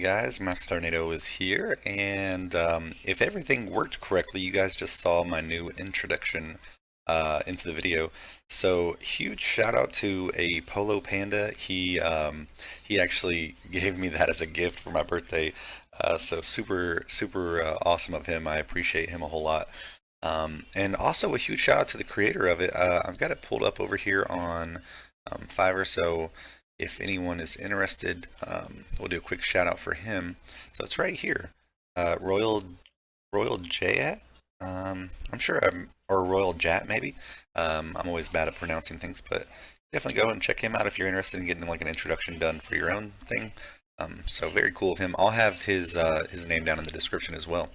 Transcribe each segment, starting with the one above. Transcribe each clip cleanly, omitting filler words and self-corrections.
guys? Max Tornado is here, and if everything worked correctly, you guys just saw my new introduction into the video. So huge shout out to a Polo Panda. He actually gave me that as a gift for my birthday. So super awesome of him. I appreciate him a whole lot. And also a huge shout out to the creator of it. I've got it pulled up over here on Fiverr. So if anyone is interested, we'll do a quick shout out for him. So it's right here, Royal Jat. I'm sure or Royal Jat maybe. I'm always bad at pronouncing things, but definitely go and check him out if you're interested in getting like an introduction done for your own thing. So very cool of him. I'll have his name down in the description as well.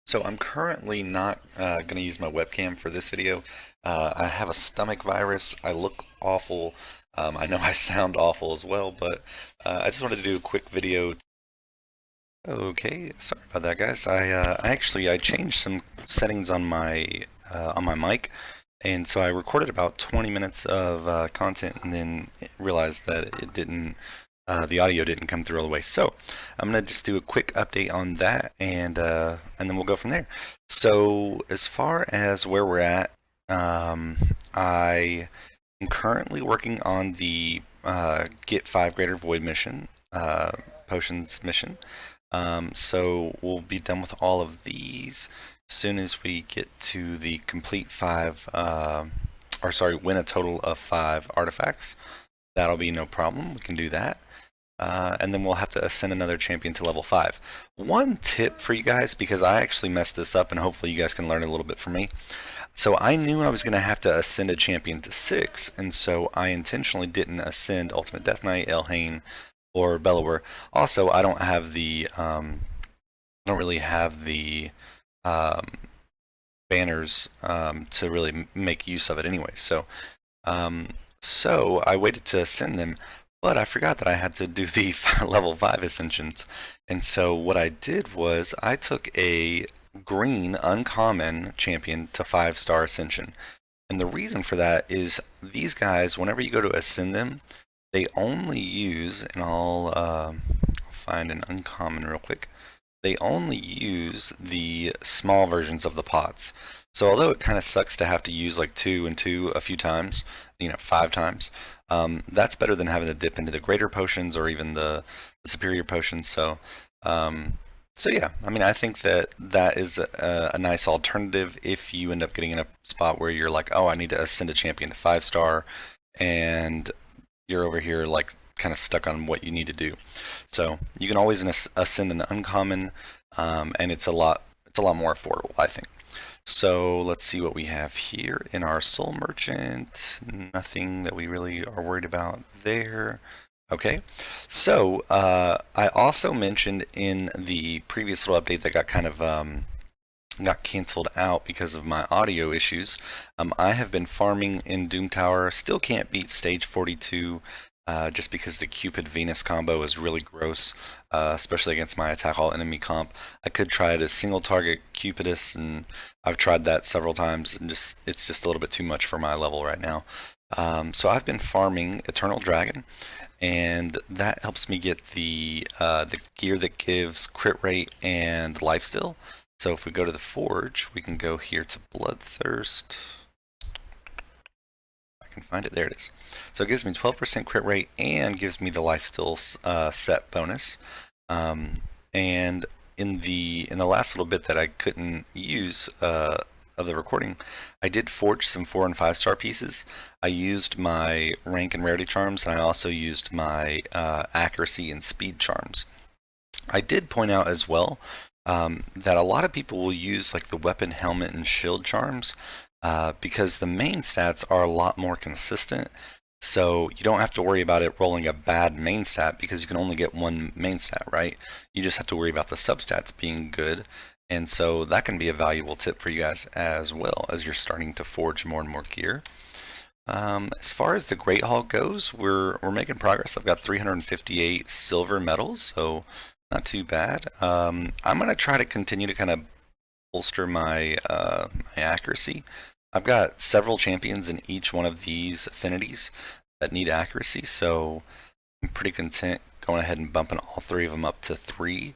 So I'm currently not going to use my webcam for this video. I have a stomach virus. I look awful. I know I sound awful as well, but I just wanted to do a quick video. Okay, sorry about that, guys. I changed some settings on my mic, and so I recorded about 20 minutes of content, and then realized that it didn't. The audio didn't come through all the way, so I'm gonna just do a quick update on that, and then we'll go from there. So as far as where we're at, I am currently working on the get 5 greater void mission, potions mission. So we'll be done with all of these as soon as we get to the complete 5, or sorry, win a total of 5 artifacts. That'll be no problem. We can do that. And then we'll have to ascend another champion to level 5. One tip for you guys, because I actually messed this up and hopefully you guys can learn a little bit from me. So I knew I was going to have to ascend a champion to 6, and so I intentionally didn't ascend Ultimate Death Knight, Elhain, or Bellower. Also, I don't have the, I don't really have the banners to really make use of it anyway. So, so I waited to ascend them, but I forgot that I had to do the level 5 ascensions. And so what I did was I took a green uncommon champion to 5-star ascension. And the reason for that is these guys, whenever you go to ascend them, they only use, and I'll find an uncommon real quick. They only use the small versions of the pots. So although it kind of sucks to have to use like 2 and 2 a few times, 5 times, that's better than having to dip into the greater potions or even the superior potions. So, so yeah, I mean, I think that is a nice alternative if you end up getting in a spot where you're like, oh, I need to ascend a champion to 5-star, and you're over here like kind of stuck on what you need to do. So you can always ascend an uncommon, and it's a lot more affordable, I think. So let's see what we have here in our soul merchant. Nothing that we really are worried about there. Okay, so I also mentioned in the previous little update that got kind of got canceled out because of my audio issues. I have been farming in Doom Tower. Still can't beat stage 42. Just because the Cupid Venus combo is really gross, especially against my attack all enemy comp. I could try it as single target Cupidus, and I've tried that several times, and it's just a little bit too much for my level right now. So I've been farming Eternal Dragon, and that helps me get the gear that gives crit rate and lifesteal. So if we go to the Forge, we can go here to Bloodthirst. Can find it. There it is. So it gives me 12% crit rate and gives me the lifesteal set bonus. And in the last little bit that I couldn't use of the recording, I did forge some 4 and 5-star pieces. I used my rank and rarity charms, and I also used my accuracy and speed charms. I did point out as well that a lot of people will use like the weapon, helmet, and shield charms. Because the main stats are a lot more consistent, so you don't have to worry about it rolling a bad main stat because you can only get one main stat, right? You just have to worry about the substats being good, and so that can be a valuable tip for you guys as well as you're starting to forge more and more gear. As far as the Great Hall goes, we're making progress. I've got 358 silver medals, so not too bad. I'm gonna try to continue to kind of bolster my my accuracy. I've got several champions in each one of these affinities that need accuracy, so I'm pretty content going ahead and bumping all 3 of them up to 3.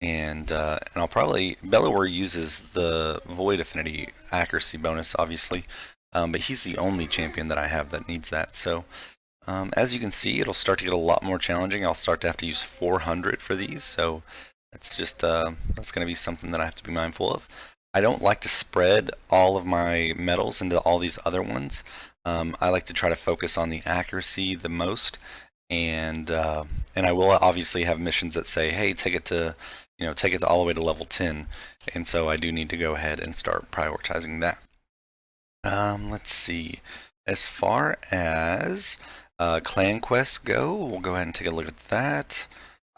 And I'll probably, Bellower uses the Void Affinity accuracy bonus, obviously, but he's the only champion that I have that needs that. So as you can see, it'll start to get a lot more challenging. I'll start to have to use 400 for these, so that's just that's going to be something that I have to be mindful of. I don't like to spread all of my medals into all these other ones. I like to try to focus on the accuracy the most, and I will obviously have missions that say, hey, take it to take it all the way to level 10, and so I do need to go ahead and start prioritizing that. Let's see. As far as clan quests go, we'll go ahead and take a look at that.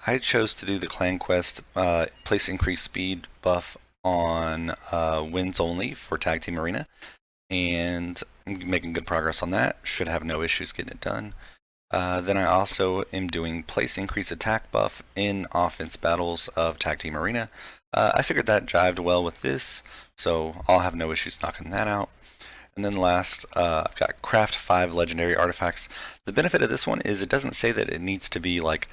I chose to do the clan quest, place increased speed buff on wins only for Tag Team Arena, and making good progress on that. Should have no issues getting it done. Then I also am doing place increase attack buff in offense battles of Tag Team Arena. I figured that jived well with this, so I'll have no issues knocking that out. And then last, I've got craft 5 legendary artifacts. The benefit of this one is it doesn't say that it needs to be like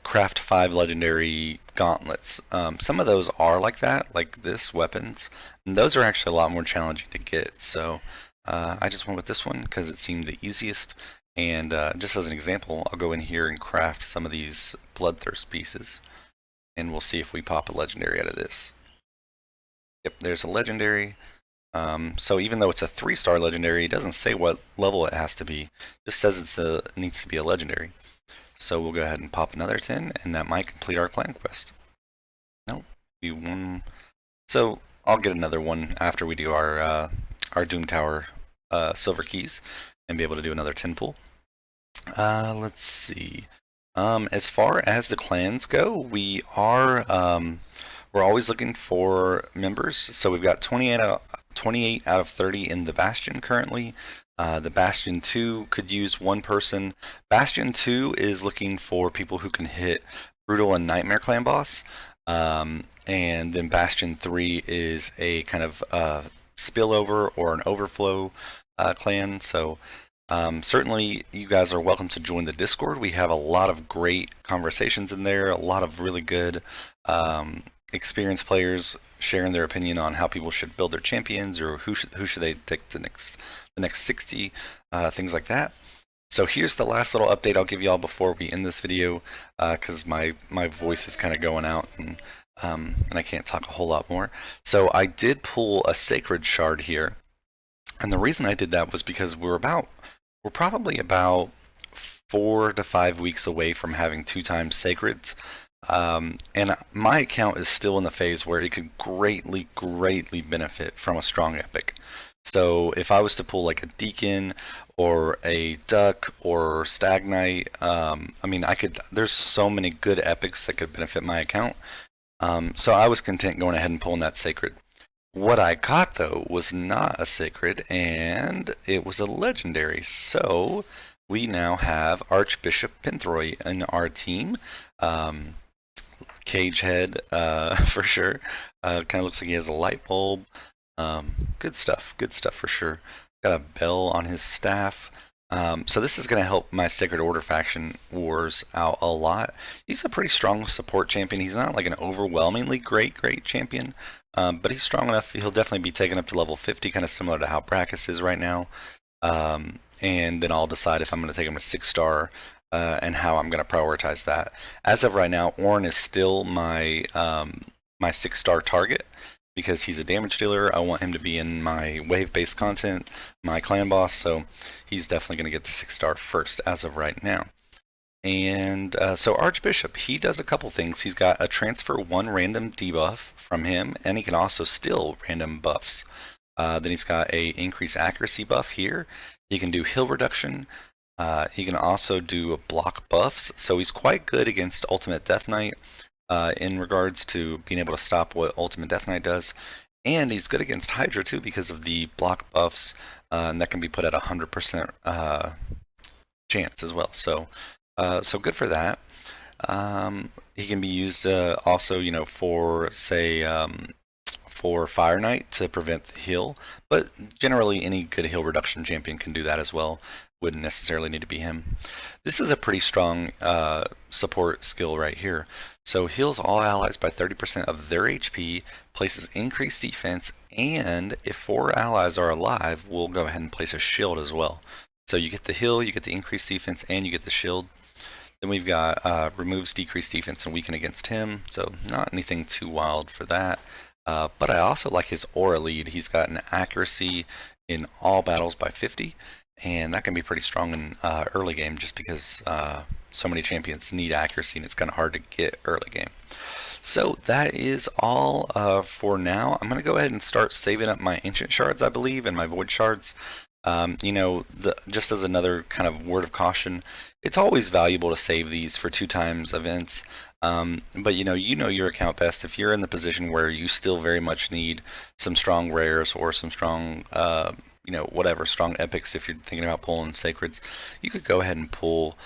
craft 5 legendary gauntlets. Some of those are like that, like this weapons, and those are actually a lot more challenging to get. So I just went with this one because it seemed the easiest. And just as an example, I'll go in here and craft some of these Bloodthirst pieces, and we'll see if we pop a legendary out of this. Yep, there's a legendary. So even though it's a 3-star legendary, it doesn't say what level it has to be. It just says it needs to be a legendary. So we'll go ahead and pop another 10, and that might complete our clan quest. Nope, be one. So I'll get another one after we do our Doom Tower silver keys, and be able to do another 10 pull. Let's see. As far as the clans go, we're always looking for members. So we've got 28 out of 30 in the Bastion currently. The Bastion 2 could use one person. Bastion 2 is looking for people who can hit Brutal and Nightmare Clan boss. And then Bastion 3 is a kind of spillover or an overflow clan. So certainly you guys are welcome to join the Discord. We have a lot of great conversations in there, a lot of really good experienced players sharing their opinion on how people should build their champions, or who should they take the next 60, things like that. So here's the last little update I'll give y'all before we end this video, because my voice is kind of going out, and I can't talk a whole lot more. So I did pull a Sacred Shard here, and the reason I did that was because we're probably about 4 to 5 weeks away from having 2 times Sacreds. And my account is still in the phase where it could greatly benefit from a strong epic. So if I was to pull like a Deacon or a Duck or Stag Knight, I mean, there's so many good epics that could benefit my account. So I was content going ahead and pulling that Sacred. What I got though was not a Sacred, and it was a legendary. So we now have Archbishop Pinthroy in our team. Cage head, for sure. Kind of looks like he has a light bulb. Good stuff for sure. Got a bell on his staff. So this is going to help my Sacred Order faction wars out a lot. He's a pretty strong support champion. He's not like an overwhelmingly great champion, but he's strong enough. He'll definitely be taken up to level 50, kind of similar to how Brackus is right now. And then I'll decide if I'm going to take him to 6-star. And how I'm going to prioritize that. As of right now, Ornn is still my 6-star target because he's a damage dealer. I want him to be in my wave-based content, my clan boss, so he's definitely going to get the 6-star first as of right now. And so Archbishop, he does a couple things. He's got a transfer 1 random debuff from him, and he can also steal random buffs. Then he's got a increased accuracy buff here. He can do heal reduction. He can also do block buffs, so he's quite good against Ultimate Death Knight in regards to being able to stop what Ultimate Death Knight does. And he's good against Hydra too because of the block buffs, and that can be put at 100% chance as well. So good for that. He can be used also, for say for Fire Knight to prevent the heal, but generally any good heal reduction champion can do that as well. wouldn't necessarily need to be him. This is a pretty strong support skill right here. So heals all allies by 30% of their HP, places increased defense, and if 4 allies are alive, we'll go ahead and place a shield as well. So you get the heal, you get the increased defense, and you get the shield. Then we've got removes decreased defense and weaken against him, so not anything too wild for that. But I also like his aura lead. He's got an accuracy in all battles by 50, and that can be pretty strong in early game just because so many champions need accuracy and it's kind of hard to get early game. So that is all for now. I'm going to go ahead and start saving up my ancient shards, I believe, and my void shards. Just as another kind of word of caution, it's always valuable to save these for 2x events. But you know your account best. If you're in the position where you still very much need some strong rares or some strong, strong epics, if you're thinking about pulling sacreds, you could go ahead and pull.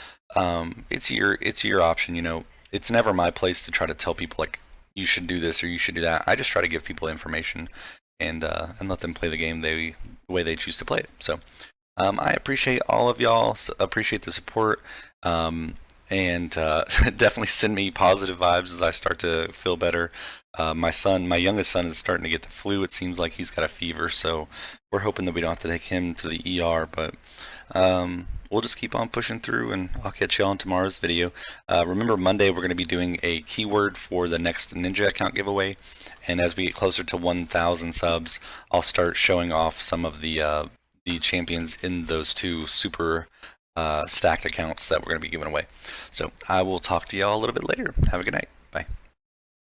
It's your option. It's never my place to try to tell people like you should do this or you should do that. I just try to give people information and let them play the game the way they choose to play it. So I appreciate all of y'all. Appreciate the support. And definitely send me positive vibes as I start to feel better. My youngest son is starting to get the flu. It seems like he's got a fever, so we're hoping that we don't have to take him to the ER. But we'll just keep on pushing through, and I'll catch y'all on tomorrow's video. Remember, Monday we're going to be doing a keyword for the next Ninja account giveaway, and as we get closer to 1,000 subs, I'll start showing off some of the champions in those 2 super stacked accounts that we're going to be giving away. So I will talk to y'all a little bit later. Have a good night.